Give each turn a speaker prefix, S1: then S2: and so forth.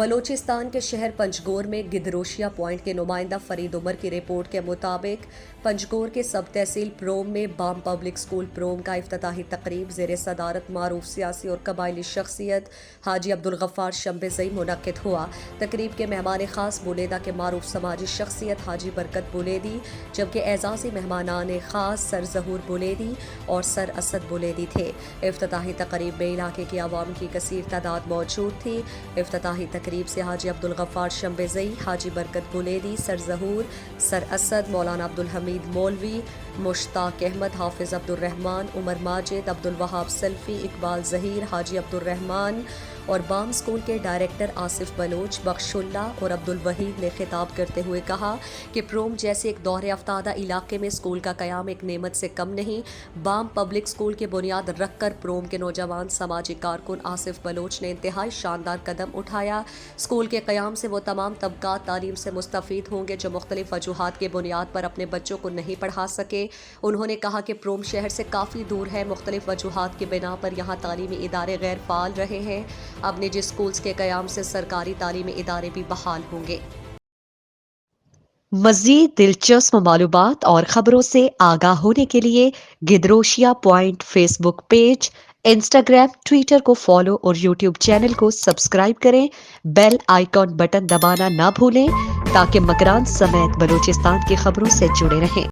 S1: بلوچستان کے شہر پنجگور میں گدروشیا پوائنٹ کے نمائندہ فرید عمر کی رپورٹ کے مطابق پنجگور کے سب تحصیل پروم میں بام پبلک سکول پروم کا افتتاحی تقریب زیر صدارت معروف سیاسی اور قبائلی شخصیت حاجی عبدالغفار شمبزئی منعقد ہوا۔ تقریب کے مہمان خاص بولیدہ کے معروف سماجی شخصیت حاجی برکت بولیدی، جبکہ اعزازی مہمانان خاص سر ظہور بولیدی اور سر اسد بولیدی تھے۔ افتتاحی تقریب میں علاقے کی عوام کی کثیر تعداد موجود تھی۔ افتتاحی تقریب سے حاجی عبدالغفار شمبزئی، حاجی برکت بولیدی، سر ظہور، سر اسد، مولانا عبدالحمید مولوی، مشتاق احمد، حافظ عبدالرحمن، عمر ماجد، عبدالوہاب سلفی، اقبال ظہیر، حاجی عبدالرحمن اور بام اسکول کے ڈائریکٹر آصف بلوچ، بخش اللہ اور عبدالوحید نے خطاب کرتے ہوئے کہا کہ پروم جیسے ایک دور افتادہ علاقے میں اسکول کا قیام ایک نعمت سے کم نہیں۔ بام پبلک اسکول کی بنیاد رکھ کر پروم کے نوجوان سماجی کارکن آصف بلوچ نے انتہائی شاندار قدم اٹھایا۔ اسکول کے قیام سے وہ تمام طبقات تعلیم سے مستفید ہوں گے جو مختلف وجوہات کی بنیاد پر اپنے بچوں کو نہیں پڑھا سکے۔ انہوں نے کہا کہ پروم شہر سے کافی دور ہے، مختلف وجوہات کی بنا پر یہاں تعلیمی ادارے غیر فعال رہے ہیں۔ اب نجی اسکولز کے قیام سے سرکاری تعلیمی ادارے بھی بحال ہوں گے۔
S2: مزید دلچسپ معلومات اور خبروں سے آگاہ ہونے کے لیے Gedrosia point Facebook page, Instagram, Twitter کو فالو اور یوٹیوب چینل کو سبسکرائب کریں۔ بیل آئیکن بٹن دبانا نہ بھولیں تاکہ مکران سمیت بلوچستان کی خبروں سے جڑے رہیں۔